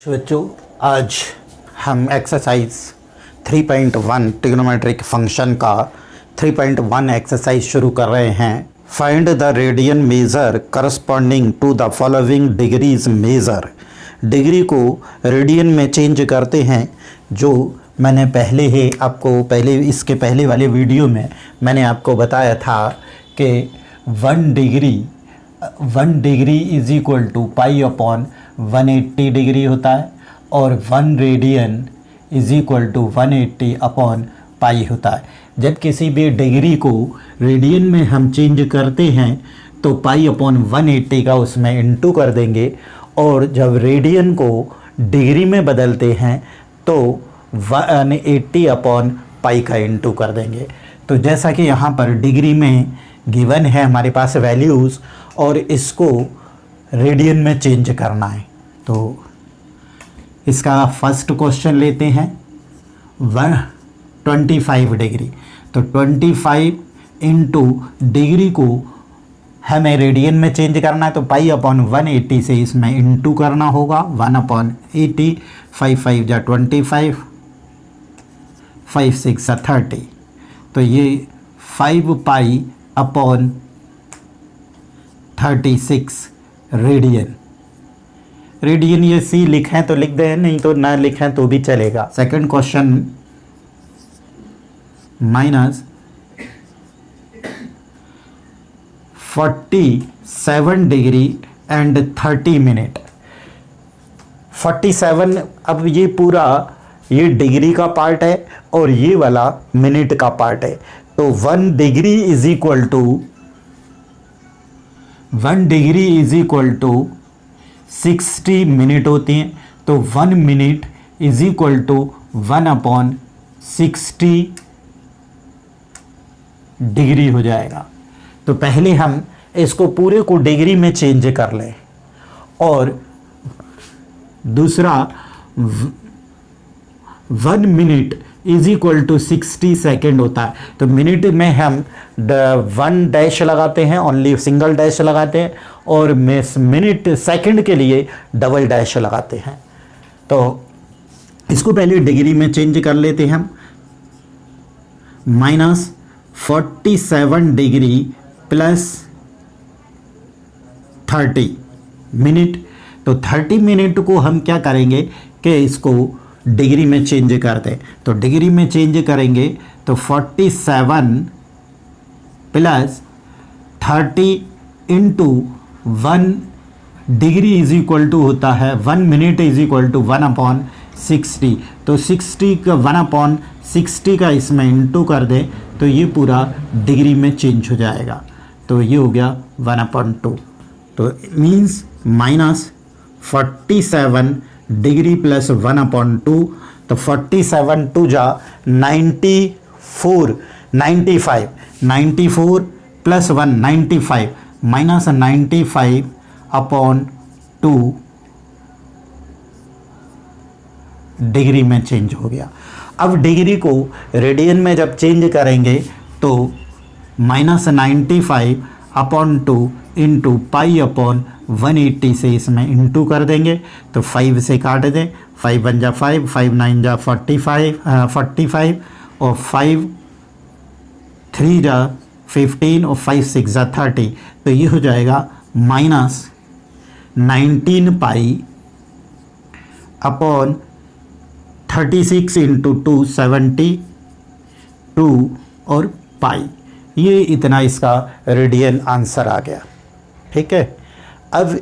बच्चों, आज हम एक्सरसाइज 3.1 ट्रिग्नोमेट्रिक फंक्शन का 3.1 एक्सरसाइज शुरू कर रहे हैं। Find the radian measure corresponding to the following degrees measure. Degree को रेडियन में चेंज करते हैं। जो मैंने इसके पहले वाले वीडियो में मैंने आपको बताया था कि 1 degree is equal to pi upon 180 degree होता है और 1 radian is equal to 180 upon pi होता है। जब किसी भी डिग्री को रेडियन में हम चेंज करते हैं तो पाई अपॉन 180 का उसमें इंटू कर देंगे, और जब रेडियन को डिग्री में बदलते हैं तो 180 अपॉन पाई का इंटू कर देंगे। तो जैसा कि यहाँ पर डिग्री में गिवन है हमारे पास वैल्यूज़, और इसको रेडियन में चेंज करना है। तो इसका फर्स्ट क्वेश्चन लेते हैं 25 डिग्री। तो 25 इंटू डिग्री को हमें रेडियन में चेंज करना है, तो पाई अपॉन 180 से इसमें इंटू करना होगा। 1/80, 5 जा 25, 5 6 जा 30। तो ये 5 पाई अपॉन 36 रेडियन ये सी लिखें तो लिख दें, नहीं तो ना लिखें तो भी चलेगा। Second question -47 degree and 30 minute. 47, अब ये पूरा ये डिग्री का पार्ट है और ये वाला मिनट का पार्ट है। तो 1 degree is equal to 60 minute होती हैं। तो 1 minute is equal to 1/60 degree हो जाएगा। तो पहले हम इसको पूरे को डिग्री में चेंज कर लें, और दूसरा 1 minute is equal to 60 second होता है। तो मिनट में हम 1 डैश लगाते हैं, ओनली सिंगल डैश लगाते हैं, और मिनट सेकंड के लिए डबल डैश लगाते हैं। तो इसको पहले डिग्री में चेंज कर लेते हैं हम। -47 डिग्री प्लस 30 मिनट। तो 30 मिनट को हम क्या करेंगे कि इसको डिग्री में चेंज कर दें। तो डिग्री में चेंज करेंगे तो 47 plus 30 into 1 degree is equal to होता है 1 मिनट इज इक्वल टू 1/60। तो 60 का 1/60 का इसमें इंटू कर दें तो ये पूरा डिग्री में चेंज हो जाएगा। तो ये हो गया 1/2। तो मीन्स -47 डिग्री प्लस 1/2। तो 47 2 जा 94 प्लस 1 95 माइनस 95/2 डिग्री में चेंज हो गया। अब डिग्री को रेडियन में जब चेंज करेंगे तो -95/2 इंटू पाई अपॉन 180 से इसमें इंटू कर देंगे। तो 5 से काट दें, 5 1 जा 5, 5 9 जा 45 और 5 3 जा 15 और 5 6 जा 30। तो ये हो जाएगा -19 पाई अपॉन 36 इंटू 2 72 और पाई। ये इतना इसका रेडियन आंसर आ गया। ठीक है। अब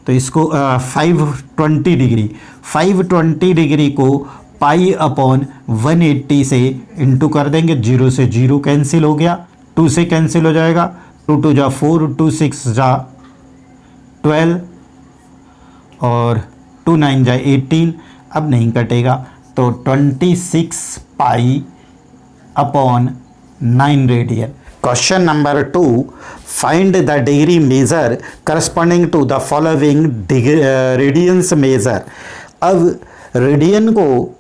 तो इसको 520 डिग्री को पाई अपॉन 180 से इंटू कर देंगे। 0 से 0 कैंसिल हो गया, 2 से कैंसिल हो जाएगा, 2 2 जा 4, 2 6 जा 12 और 2 9 जा 18। अब नहीं कटेगा, तो 26 pi upon 9 radian. Question number 2, find the degree measure corresponding to the following radians measure. अब रेडियन को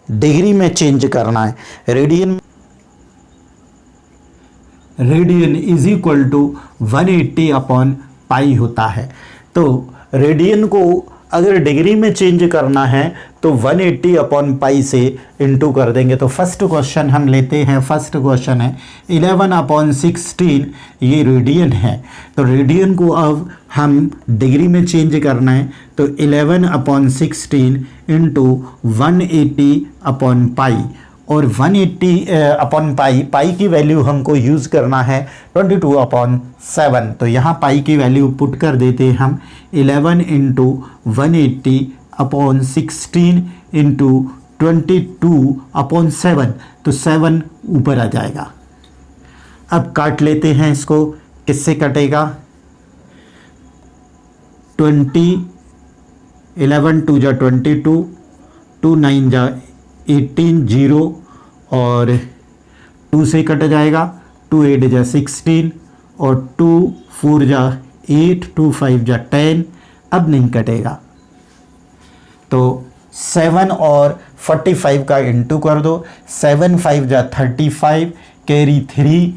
डिग्री में चेंज करना है। Radian is equal to 180 upon pi होता है। तो रेडियन को अगर डिग्री में चेंज करना है तो 180 अपॉन पाई से इंटू कर देंगे। तो फर्स्ट क्वेश्चन हम लेते हैं। फर्स्ट क्वेश्चन है 11 अपॉन 16, ये रेडियन है। तो रेडियन को अब हम डिग्री में चेंज करना है, तो 11 अपॉन 16 इंटू 180 अपॉन पाई, और 180 अपॉन पाई की वैल्यू हमको यूज़ करना है 22 अपॉन 7। तो यहाँ पाई की वैल्यू पुट कर देते हैं हम 11 इंटू 180 अपॉन 16 इंटू 22 अपॉन 7, तो 7 ऊपर आ जाएगा। अब काट लेते हैं इसको, किससे कटेगा? 20, 11 2 जा 22, 2 9 जा 18, 0 और 2 से कट जाएगा, 2 8 जा 16 और 2 4 जा 8, 2 5 जा 10, अब नहीं कटेगा। तो 7 और 45 का इंटू कर दो, 7 5 जा 35, कैरी 3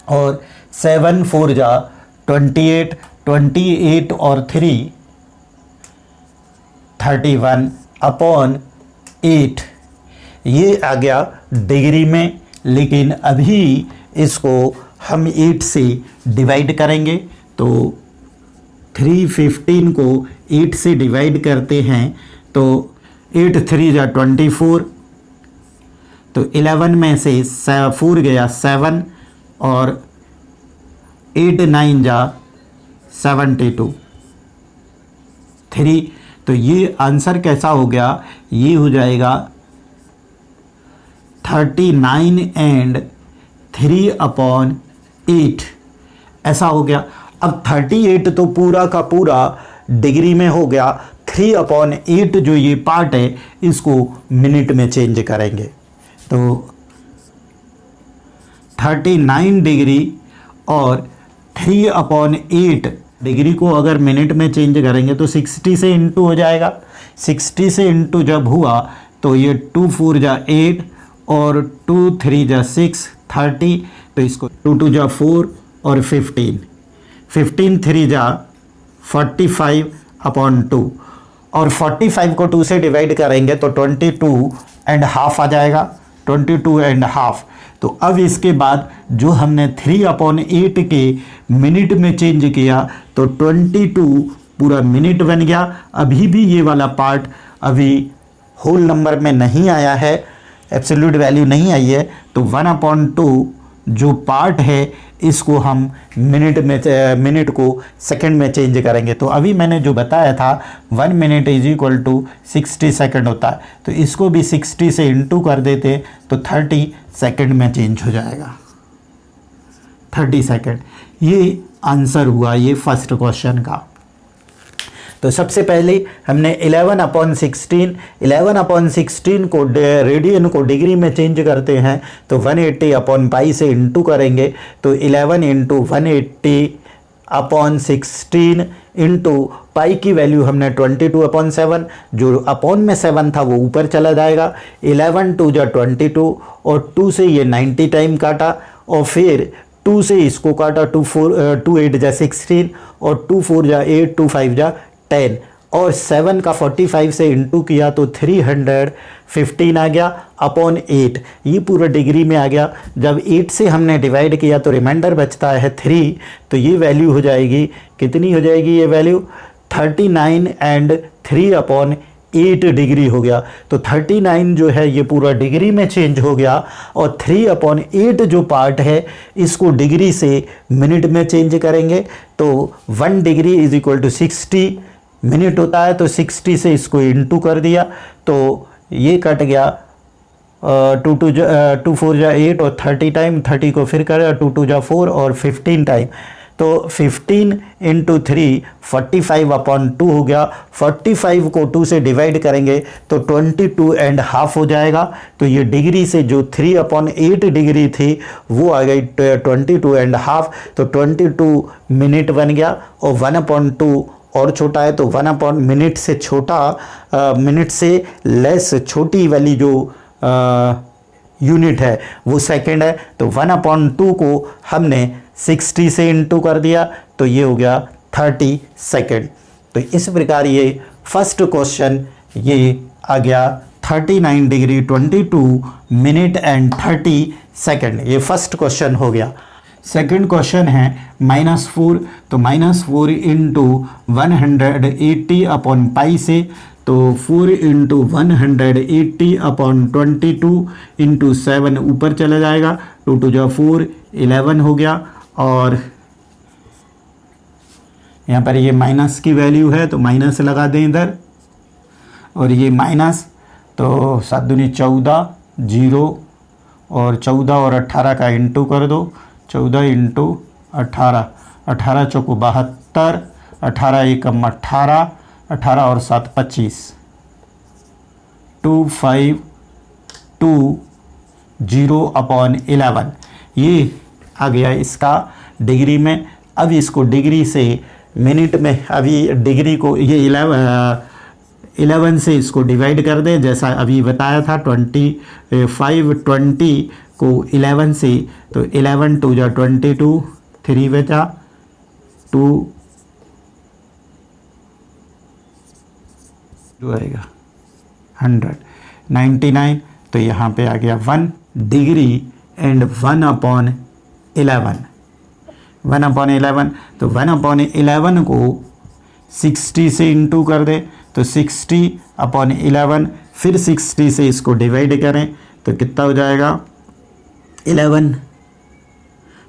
और 7 4 जा 28, 28 और 3 31 अपॉन 8, ये आ गया डिग्री में। लेकिन अभी इसको हम 8 से डिवाइड करेंगे, तो 315 को 8 से डिवाइड करते हैं, तो 8 3 जा 24, तो 11 में से 4 गया 7 और 8 9 जा 72, 3। तो ये आंसर कैसा हो गया? ये हो जाएगा 39 एंड 3 अपॉन 8, ऐसा हो गया। अब 38 तो पूरा का पूरा डिग्री में हो गया, 3 अपॉन 8 जो ये पार्ट है इसको मिनट में चेंज करेंगे, तो 39 डिग्री और 3 अपॉन 8 डिग्री को अगर मिनट में चेंज करेंगे तो 60 से इंटू हो जाएगा। 60 से इंटू जब हुआ तो ये 2 4 जा 8 और 2 3 जा 6, 30, तो इसको 2 2 जा 4 और 15, 15 3 जा 45 अपॉन 2, और 45 को 2 से डिवाइड करेंगे तो 22 एंड हाफ आ जाएगा, 22 एंड हाफ। तो अब इसके बाद जो हमने 3 अपॉन 8 के मिनट में चेंज किया तो 22 पूरा मिनट बन गया। अभी भी ये वाला पार्ट अभी होल नंबर में नहीं आया है, एब्सोल्यूट वैल्यू नहीं आई है, तो 1/2 जो पार्ट है इसको हम मिनट को सेकंड में चेंज करेंगे। तो अभी मैंने जो बताया था 1 minute is equal to 60 second होता है, तो इसको भी 60 से इंटू कर देते तो 30 सेकंड में चेंज हो जाएगा, 30 सेकंड। ये आंसर हुआ ये फर्स्ट क्वेश्चन का। तो सबसे पहले हमने 11/16 को रेडियन को डिग्री में चेंज करते हैं तो 180 अपॉन पाई से इंटू करेंगे, तो 11 इंटू 180/16 इंटू पाई की वैल्यू हमने 22/7, जो अपॉन में 7 था वो ऊपर चला जाएगा। 11 2 जा 22 और 2 से ये 90 टाइम काटा और फिर 2 से इसको काटा, 2 8 जा 16 और 2 4 जा 8, 2 5 जा 10 और 7 का 45 से इंटू किया तो 315 आ गया अपॉन 8, ये पूरा डिग्री में आ गया। जब 8 से हमने डिवाइड किया तो रिमाइंडर बचता है 3, तो ये वैल्यू हो जाएगी, कितनी हो जाएगी ये वैल्यू? 39 एंड 3 अपॉन 8 डिग्री हो गया। तो 39 जो है ये पूरा डिग्री में चेंज हो गया और 3 अपॉन 8 जो पार्ट है इसको डिग्री से मिनट में चेंज करेंगे, तो 1 degree is equal to 60 minute होता है, तो 60 से इसको इंटू कर दिया तो ये कट गया 2 4 जा 8 और 30 टाइम, 30 को फिर करें 2 2 जा 4 और 15 टाइम, तो 15 इंटू 3 45/2 हो गया। 45 को 2 से डिवाइड करेंगे तो 22 एंड हाफ हो जाएगा। तो ये डिग्री से जो 3/8 डिग्री थी वो आ गई 22 एंड हाफ, तो 22 मिनट बन गया और 1/2 और छोटा है तो 1 मिनट से छोटा, मिनट से लेस छोटी वाली जो यूनिट है वो सेकंड है, तो 1/2 को हमने 60 से इंटू कर दिया तो ये हो गया 30 सेकंड। तो इस प्रकार ये फर्स्ट क्वेश्चन ये आ गया 39 डिग्री 22 मिनट एंड 30 सेकेंड। ये फर्स्ट क्वेश्चन हो गया। सेकंड क्वेश्चन है -4, तो -4 इंटू 180 अपॉन पाई से, तो 4 इंटू 180 अपॉन 22 इंटू 7 ऊपर चला जाएगा, 2 2 जा 4 11 हो गया। और यहाँ पर ये माइनस की वैल्यू है तो माइनस लगा दें इधर, और ये माइनस, तो 7 दूनी 14 0, और 14 और 18 का इंटू कर दो, 14 इंटू 18, 18 चौको 72, 18 एकम 18, 18 और 7 25, 252 अपॉन 11। ये आ गया इसका डिग्री में। अब इसको डिग्री से मिनट में, अभी डिग्री को ये 11 से इसको डिवाइड कर दें, जैसा अभी बताया था। 20 को 11 से, तो 11 2 जा 22, 3 बचा 2 जो आएगा 100, 99, तो यहाँ पे आ गया 1 डिग्री एंड 1 अपॉन 11, 1 अपॉन 11, तो 1 अपॉन 11 को 60 से इंटू कर दे, तो 60 अपॉन 11, फिर 60 से इसको डिवाइड करें तो कितना हो जाएगा 11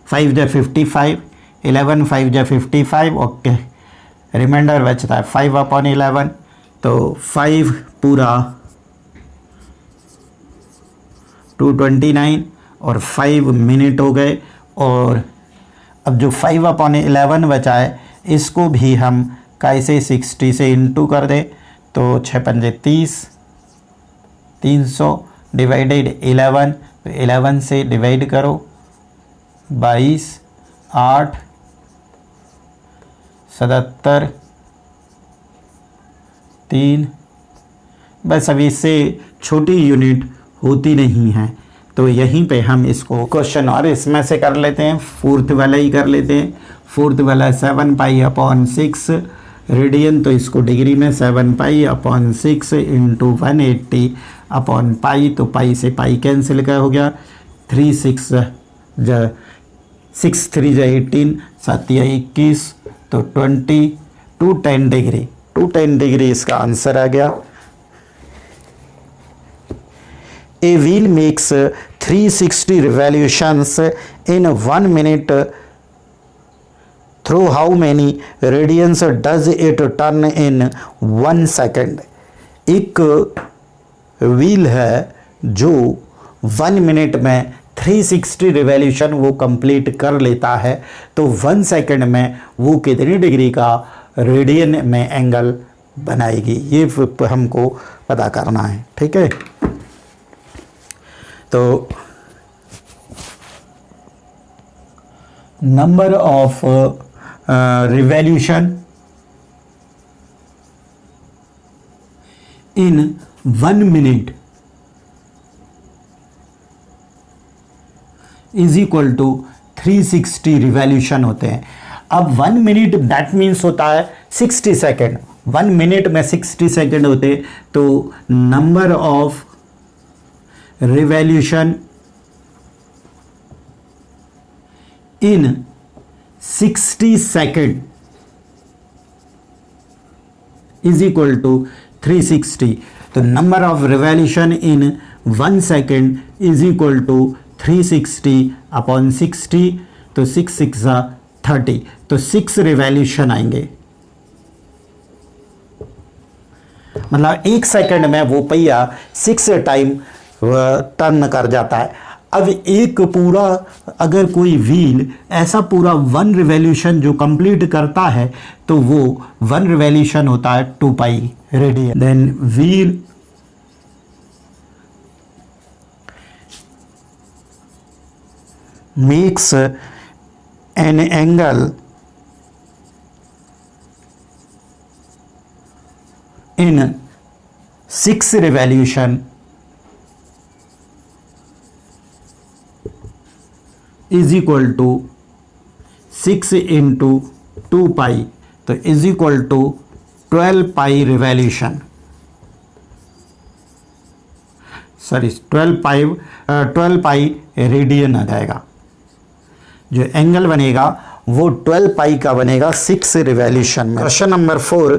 5 जा 55, 11 5 जा 55, ओके। रिमाइंडर बचता है 5 अपॉन 11, तो 5 पूरा 229 और 5 मिनट हो गए। और अब जो 5 अपॉन 11 बचा है इसको भी हम कैसे 60 से इंटू कर दें, तो 6 पंजे 30, 300 डिवाइडेड 11, तो 11 से डिवाइड करो 22, 8, 77, 3, बस अभी इससे छोटी यूनिट होती नहीं है, तो यहीं पे हम इसको क्वेश्चन और इसमें से कर लेते हैं। फोर्थ वाला ही कर लेते हैं। फोर्थ वाला 7 पाई अपॉन 6 रेडियन, तो इसको डिग्री में 7 पाई अपॉन 6 इंटू 180 अपॉन पाई, तो पाई से पाई कैंसिल का हो गया, 3 6 जा 6 3 जा 18, 7 या 21, तो 20 210 डिग्री, 210 डिग्री इसका आंसर आ गया। A wheel makes 360 revolutions in 1 minute. Through how many radians does it turn in 1 second? एक व्हील है जो 1 मिनट में 360 रिवॉल्यूशन वो कंप्लीट कर लेता है, तो 1 सेकंड में वो कितनी डिग्री का रेडियन में एंगल बनाएगी, ये हमको पता करना है। ठीक है, तो number of revolution in 1 minute is equal to 360 revolution होते हैं। अब 1 मिनट दैट मीन्स होता है 60 सेकेंड, 1 मिनट में 60 सेकेंड होते, तो number of revolution in 60 second is equal to 360, तो number of revolution in 1 second is equal to 360 upon 60, तो 6 6 30, तो 6 रिवॉल्यूशन आएंगे। मतलब 1 सेकेंड में वो पहिया 6 टाइम टर्न कर जाता है। अब एक पूरा अगर कोई व्हील ऐसा पूरा 1 रिवॉल्यूशन जो कंप्लीट करता है, तो वो 1 रिवॉल्यूशन होता है 2 pi radian. Then wheel makes an angle in 6 revolution is equal to 6 into 2 pi, तो is equal to 12 pi revolution, sorry 12 pi radian आ जाएगा। जो एंगल बनेगा वो 12 पाई का बनेगा 6 रिवॉल्यूशन में। Question number 4,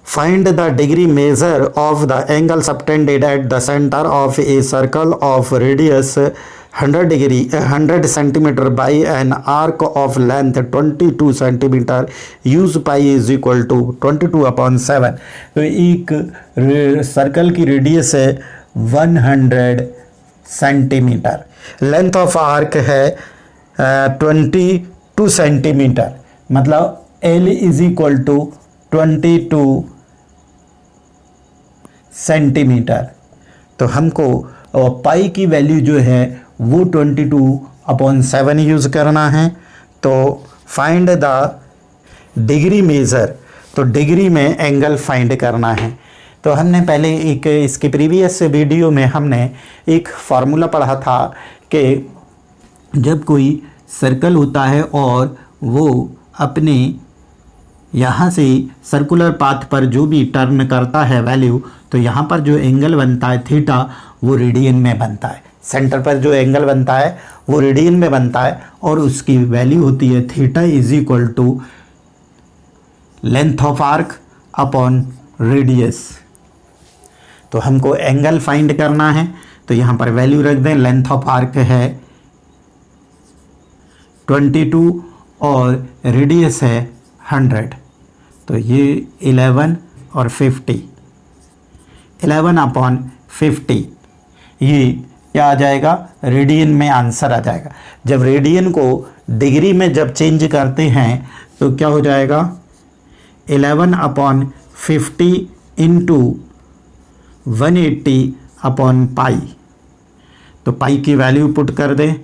find the degree measure of the angle subtended at the centre of a circle of radius 100 centimetre by an arc of length 22 centimetre, use pi is equal to 22/7। तो एक circle की radius है 100 centimetre, length of arc है 22 centimetre, मतलब L is equal to 22 centimetre. तो हमको पाई की value जो है वो 22/7 यूज़ करना है। तो फाइंड द डिग्री मेज़र, तो डिग्री में एंगल फाइंड करना है। तो हमने पहले एक इसके प्रीवियस वीडियो में हमने एक फार्मूला पढ़ा था कि जब कोई सर्कल होता है और वो अपने यहाँ से सर्कुलर पाथ पर जो भी टर्न करता है वैल्यू, तो यहाँ पर जो एंगल बनता है थीटा वो रेडियन में बनता है। सेंटर पर जो एंगल बनता है वो रेडियन में बनता है और उसकी वैल्यू होती है theta is equal to length of arc upon radius. तो हमको एंगल फाइंड करना है, तो यहाँ पर वैल्यू रख दें। लेंथ ऑफ आर्क है 22 और रेडियस है 100, तो ये 11 और 50, 11/50, ये क्या आ जाएगा, रेडियन में आंसर आ जाएगा। जब रेडियन को डिग्री में जब चेंज करते हैं तो क्या हो जाएगा, 11/50 इंटू 180/पाई। तो पाई की वैल्यू पुट कर दें,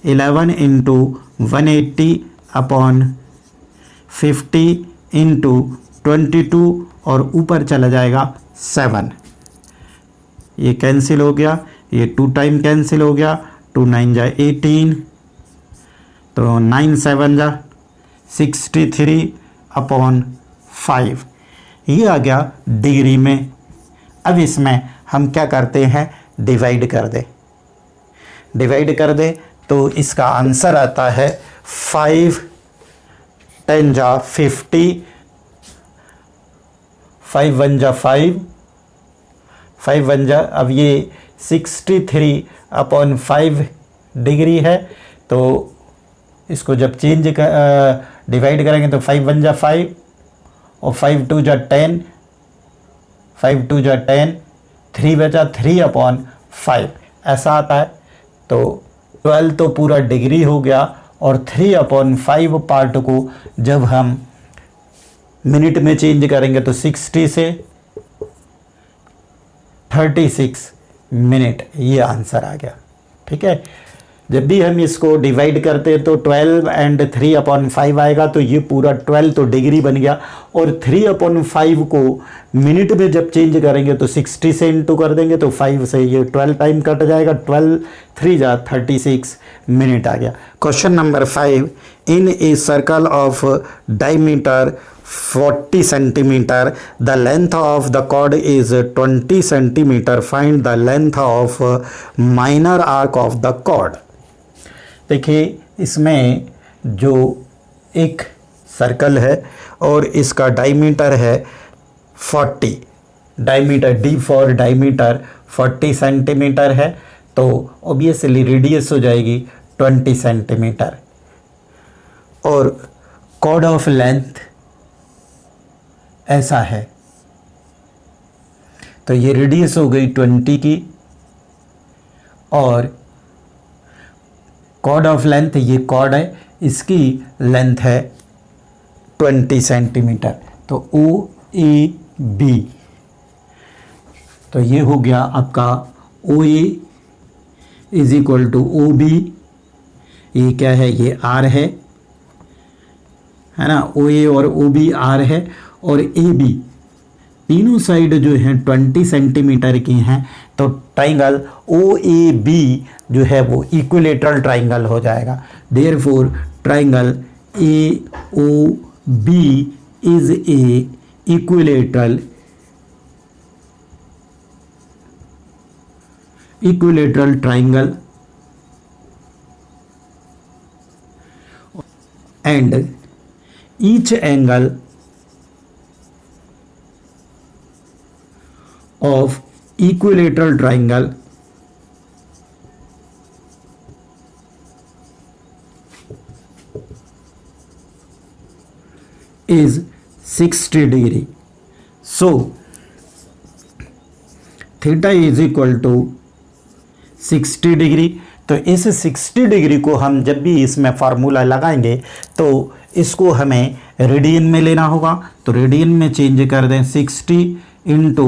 11 इंटू 180/50 इंटू 22 और ऊपर चला जाएगा 7। ये कैंसिल हो गया, ये 2 टाइम कैंसिल हो गया, 2 9 जा 18, तो 9 7 जा 63/5। ये आ गया डिग्री में। अब इसमें हम क्या करते हैं, डिवाइड कर दे। डिवाइड कर दे तो इसका आंसर आता है 5 10 जा 50, 5 1 जा 5, 5 1 जा, अब ये 63/5 डिग्री है। तो इसको जब चेंज डिवाइड करेंगे तो 5 1 जा 5 और 5 2 जा 10, 5 2 जा 10, 3 बचा 3/5 ऐसा आता है। तो 12 तो पूरा डिग्री हो गया और 3/5 पार्ट को जब हम मिनट में चेंज करेंगे तो 60 से 36 मिनट, ये आंसर आ गया। ठीक है, जब भी हम इसको डिवाइड करते हैं तो 12 एंड 3/5 आएगा, तो ये पूरा 12 तो डिग्री बन गया और 3/5 को मिनट में जब चेंज करेंगे तो 60 से इंटू कर देंगे तो 5 से ये 12 टाइम कट जाएगा, 12 3 जा 36 मिनट आ गया। Question number 5, in a circle of diameter 40 centimetre, the length of the chord is 20 centimetre, find the length of minor arc of the chord. देखिए इसमें जो एक सर्कल है और इसका डायमीटर है 40, diameter D for diameter 40 centimetre है, तो ऑब्वियसली रेडियस हो जाएगी 20 सेंटीमीटर और कॉर्ड ऑफ लेंथ ऐसा है। तो ये रेडियस हो गई 20 की और कॉर्ड ऑफ लेंथ, ये कॉर्ड है, इसकी लेंथ है 20 सेंटीमीटर। तो ओ ए बी, तो ये हो गया आपका O A is equal to O B. ये क्या है, ये आर है ना, ओ ए और ओ बी आर है और ए बी तीनों साइड जो हैं 20 सेंटीमीटर की हैं। तो ट्राइंगल ओ ए बी जो है वो इक्विलेटरल ट्राइंगल हो जाएगा। Therefore triangle A O B is a equilateral triangle and each angle of equilateral triangle is 60 degree. So theta is equal to 60 degree. तो इस 60 डिग्री को हम जब भी इसमें फार्मूला लगाएंगे तो इसको हमें रेडियन में लेना होगा। तो रेडियन में चेंज कर दें 60 इंटू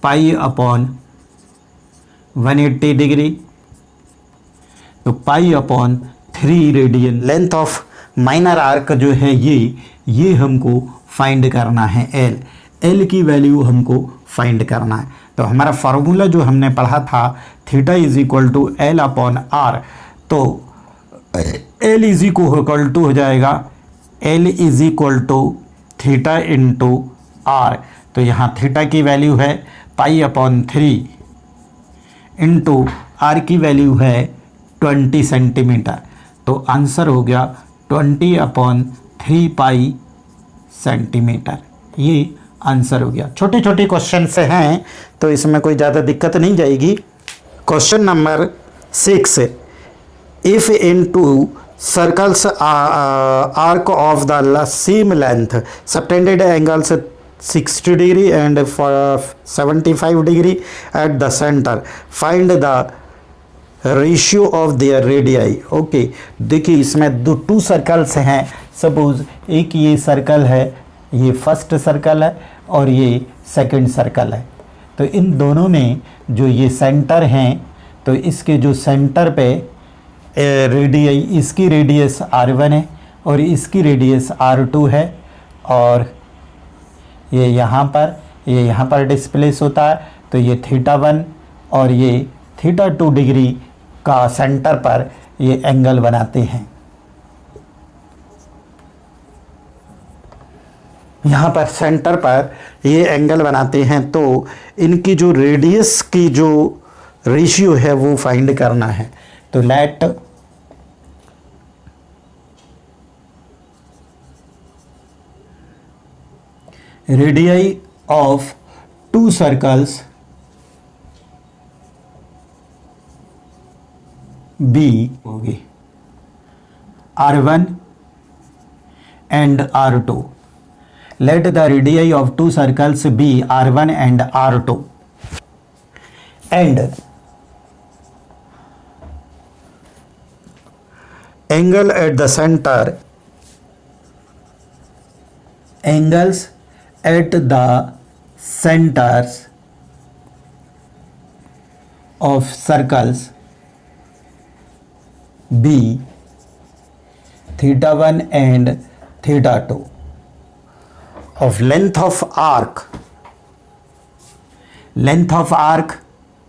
पाई अपॉन 180 डिग्री, तो पाई upon 3 radian. Length of minor arc जो है ये हमको फाइंड करना है। एल की वैल्यू हमको फाइंड करना है। तो हमारा फार्मूला जो हमने पढ़ा था theta is equal to L upon R, तो एल इज इक्वल टू हो जाएगा L is equal to theta into R. तो यहाँ थीटा की वैल्यू है पाई अपॉन 3 इंटू आर की वैल्यू है 20 सेंटीमीटर। तो आंसर हो गया 20 अपॉन 3 पाई सेंटीमीटर। ये आंसर हो गया। छोटे छोटे क्वेश्चन से हैं तो इसमें कोई ज़्यादा दिक्कत नहीं जाएगी। Question number 6, if in to circles arc of the same length subtended angles 60 degree and 75 degree at the centre, find the ratio of their radii. Okay, देखिए इसमें टू सर्कल्स हैं। सपोज एक ये सर्कल है, ये फर्स्ट सर्कल है और ये सेकंड सर्कल है। तो इन दोनों में जो ये सेंटर हैं, तो इसके जो सेंटर पे रेडियस, इसकी रेडियस r1 है और इसकी रेडियस r2 है, और ये यहाँ पर डिस्प्लेस होता है। तो ये θ1 और ये θ2 डिग्री का सेंटर पर ये एंगल बनाते हैं। यहाँ पर सेंटर पर ये एंगल बनाते हैं। तो इनकी जो रेडियस की जो रेशियो है वो फाइंड करना है। तो let radii of two circles be होगी r1 and r2। Let the radii of two circles be r1 and r2, and angle at the center, angles at the centers of circles be θ1 and θ2 of length of arc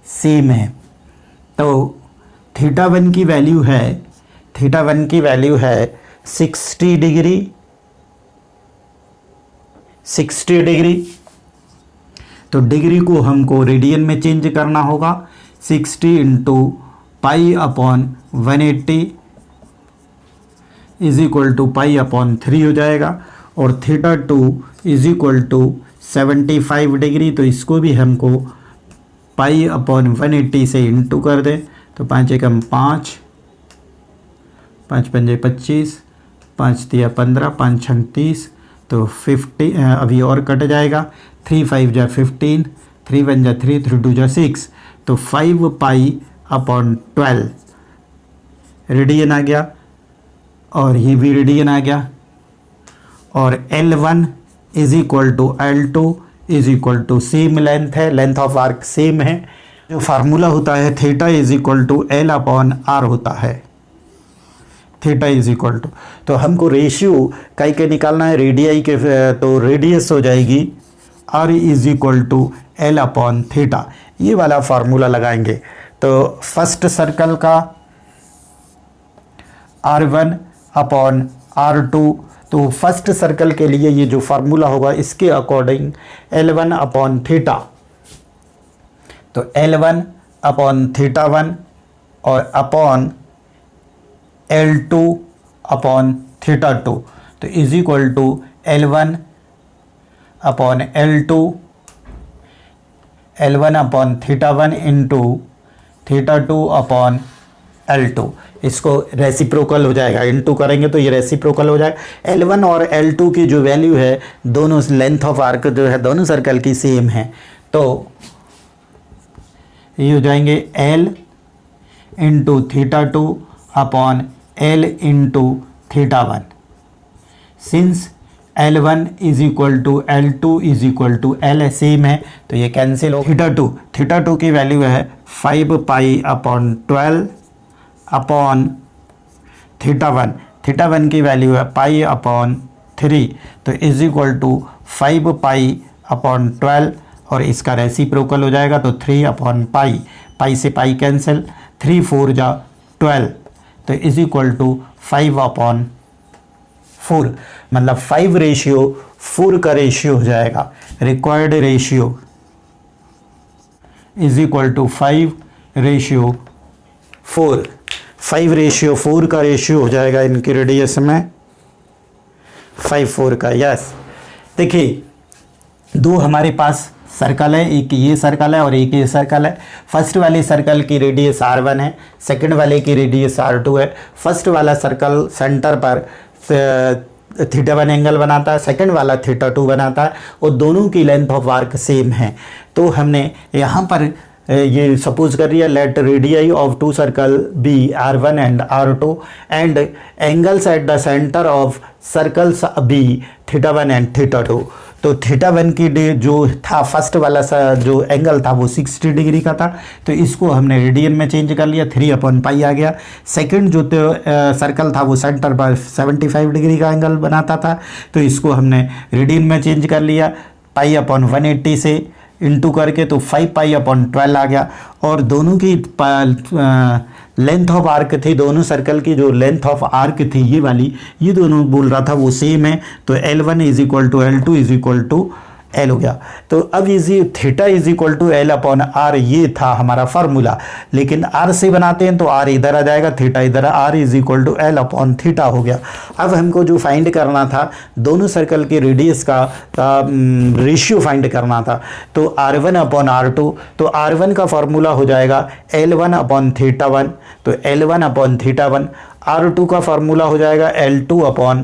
same है। तो θ1 की value है 60 degree. तो degree को हमको radian में change करना होगा। 60 into pi upon 180 is equal to pi upon 3 हो जाएगा। और θ2 इज इक्वल टू 75 डिग्री। तो इसको भी हमको पाई अपॉन 180 से इंटू कर दें। तो 5 एकम 5, 5 पंजे 25, 5 तिया 15, 5 छंग 30, तो 50 अभी और कट जाएगा। 3 5 जा 15, 3 1 जा 3, 3 2 जा 6, तो 5 पाई अपॉन 12 रेडियन आ गया, और ये भी रेडियन आ गया। और L1 is equal to L2 is equal to same length है, लेंथ ऑफ आर्क सेम है। जो फार्मूला होता है theta is equal to L upon R होता है। थीटा इज इक्वल टू, तो हमको रेशियो कई के निकालना है रेडियाई के, तो रेडियस हो जाएगी R is equal to L upon theta. ये वाला फार्मूला लगाएंगे। तो फर्स्ट सर्कल का R1 अपॉन R2, तो फर्स्ट सर्कल के लिए ये जो फार्मूला होगा इसके अकॉर्डिंग L1 अपॉन थीटा, तो L1 अपॉन थीटा 1 और अपॉन L2 अपॉन थीटा 2, तो is equal to L1 upon L1 upon theta 1 into theta 2 upon L2। इसको रेसिप्रोकल हो जाएगा, इनटू करेंगे तो ये रेसिप्रोकल हो जाएगा। L1 और L2 की जो वैल्यू है दोनों लेंथ ऑफ आर्क जो है दोनों सर्कल की सेम है, तो ये हो जाएंगे L into theta 2 upon L into theta 1। Since L1 is equal to L2 is equal to L same है तो ये कैंसिल हो। थीटा 2 की वैल्यू है 5 पाई अपॉन 12 अपॉन थीटा 1 की वैल्यू है पाई अपॉन 3, तो is equal to 5 pi upon 12 और इसका रेसिप्रोकल हो जाएगा तो 3 अपॉन पाई से पाई कैंसिल, 3 4 जा 12, तो इज इक्वल टू 5 अपॉन 4, मतलब 5:4 का रेशियो हो जाएगा। Required ratio is equal to 5:4, 5:4 का रेशियो हो जाएगा इनकी रेडियस में 5:4 का। यस, देखिए दो हमारे पास सर्कल है, एक ये सर्कल है और एक ये सर्कल है। फर्स्ट वाले सर्कल की रेडियस R1 है, सेकंड वाले की रेडियस R2 है। फर्स्ट वाला सर्कल सेंटर पर थीटा 1 एंगल बनाता है, सेकंड वाला थीटा 2 बनाता है और दोनों की लेंथ ऑफ आर्क सेम है। तो हमने यहाँ पर ये सपोज कर लिया, let radii of two circle be R1 and R2 and angles at the centre of circles be theta 1 and theta 2। तो थीटा 1 की जो था फर्स्ट वाला जो एंगल था वो 60 डिग्री का था, तो इसको हमने रेडियन में चेंज कर लिया, 3 अपॉन पाई आ गया। सेकंड जो सर्कल था वो सेंटर पर 75 डिग्री का एंगल बनाता था, तो इसको हमने रेडियन में चेंज कर लिया, पाई अपॉन 180 से इंटू करके, तो 5 पाई अपॉन 12 आ गया। और दोनों की लेंथ ऑफ आर्क थी, दोनों सर्कल की जो लेंथ ऑफ आर्क थी ये वाली, ये दोनों बोल रहा था वो सेम है, तो L1 is equal to L2 is equal to L हो गया। तो अब easy theta is equal to L upon R, ये था हमारा फार्मूला। लेकिन R से बनाते हैं तो R इधर आ जाएगा, थीटा इधर, R is equal to L upon theta हो गया। अब हमको जो फाइंड करना था दोनों सर्कल के रेडियस का रेशियो फाइंड करना था, तो R1 अपॉन R2, तो R1 का फार्मूला हो जाएगा L1 अपॉन थीटा 1, तो L1 अपॉन थीटा 1। R2 का फार्मूला हो जाएगा L2 अपॉन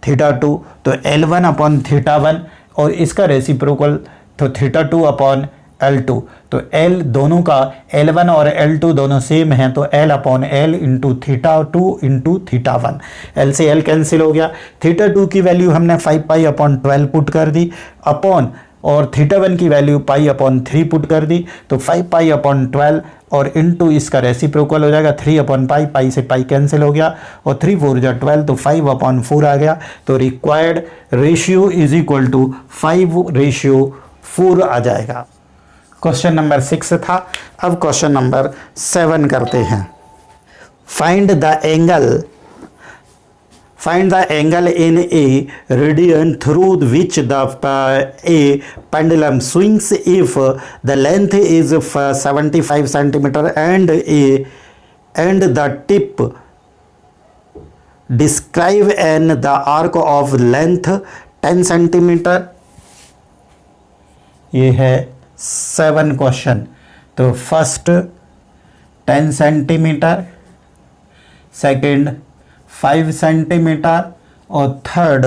थीटा 2, तो L1 अपॉन थीटा 1 और इसका रेसिप्रोकल तो थीटा 2 अपॉन L2, तो L दोनों का L1 और L2 दोनों सेम हैं, तो L upon L into theta 2 into theta 1, L से L कैंसिल हो गया। थीटा 2 की वैल्यू हमने 5 पाई अपॉन 12 पुट कर दी, अपॉन और थीटा 1 की वैल्यू पाई अपॉन 3 पुट कर दी, तो 5 पाई अपॉन 12 और इनटू इसका रेसिप्रोकल हो जाएगा 3 अपॉन पाई से पाई कैंसिल हो गया और 3 4 जा 12, तो 5 अपॉन 4 आ गया। तो required ratio is equal to 5:4 आ जाएगा। क्वेश्चन नंबर 6 था। अब क्वेश्चन नंबर 7 करते हैं। Find the angle in A radian through which a pendulum swings if the length is 75 centimeter and the tip describe the arc of length 10 centimeter। ये है 7 question. तो first 10 centimetre, second 5 centimetre और third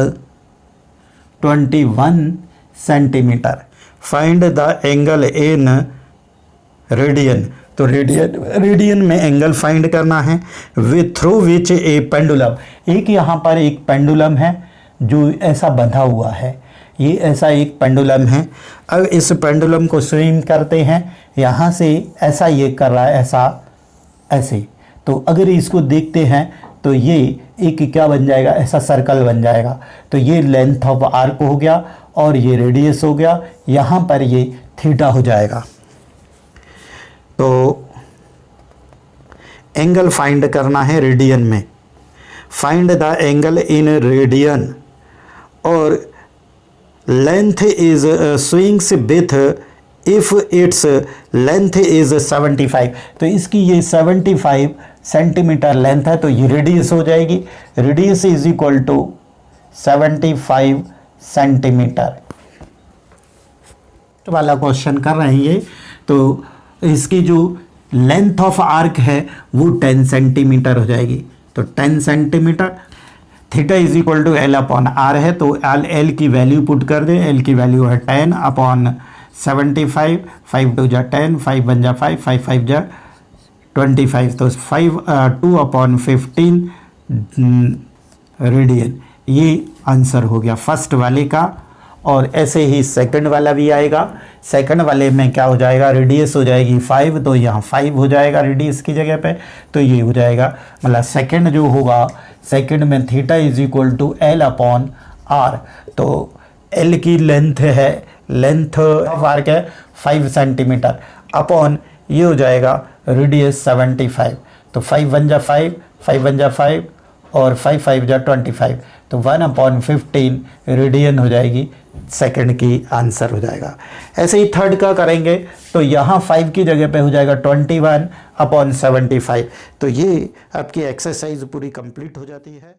21 centimetre. Find the angle in radian, तो radian में angle find करना है। With through which A pendulum, एक यहाँ पर एक पेंडुलम है जो ऐसा बंधा हुआ है, ये ऐसा एक पेंडुलम है। अब इस पेंडुलम को स्विंग करते हैं, यहाँ से ऐसा ये कर रहा है, ऐसा ऐसे, तो अगर इसको देखते हैं तो ये एक क्या बन जाएगा, ऐसा सर्कल बन जाएगा। तो ये लेंथ ऑफ आर्क हो गया और ये रेडियस हो गया, यहाँ पर ये थीटा हो जाएगा। तो एंगल फाइंड करना है रेडियन में। Find the angle in radian और length is swings with if its length is 75। तो इसकी ये 75 सेंटीमीटर लेंथ है, तो ये रेडियस हो जाएगी। Radius is equal to 75 centimetre वाला क्वेश्चन कर रहे हैं ये। तो इसकी जो लेंथ ऑफ आर्क है वो 10 सेंटीमीटर हो जाएगी। तो 10 centimetre, theta is equal to L upon R है, तो एल की वैल्यू पुट कर दें। एल की वैल्यू है 10 अपॉन 75, 5 2 जा 10, 5 1 जा 5, 5 5 जा 25, तो 2 अपॉन 15 रेडियन। ये आंसर हो गया फर्स्ट वाले का। और ऐसे ही सेकंड वाला भी आएगा। सेकंड वाले में क्या हो जाएगा, रेडियस हो जाएगी 5, तो यहाँ 5 हो जाएगा रेडियस की जगह पे, तो ये हो जाएगा मतलब सेकंड जो होगा, सेकंड में theta is equal to L upon R. तो एल की लेंथ है, लेंथ ऑफ आर्क है 5 सेंटीमीटर अपॉन ये हो जाएगा रेडियस 75। तो 5 1 जा 5, 5 1 जा 5 और 5 5 जा 25, तो 1 अपॉन 15 रेडियन हो जाएगी, सेकंड की आंसर हो जाएगा। ऐसे ही थर्ड का करेंगे तो यहाँ 5 की जगह पे हो जाएगा 21 अपॉन 75। तो ये आपकी एक्सरसाइज पूरी कंप्लीट हो जाती है।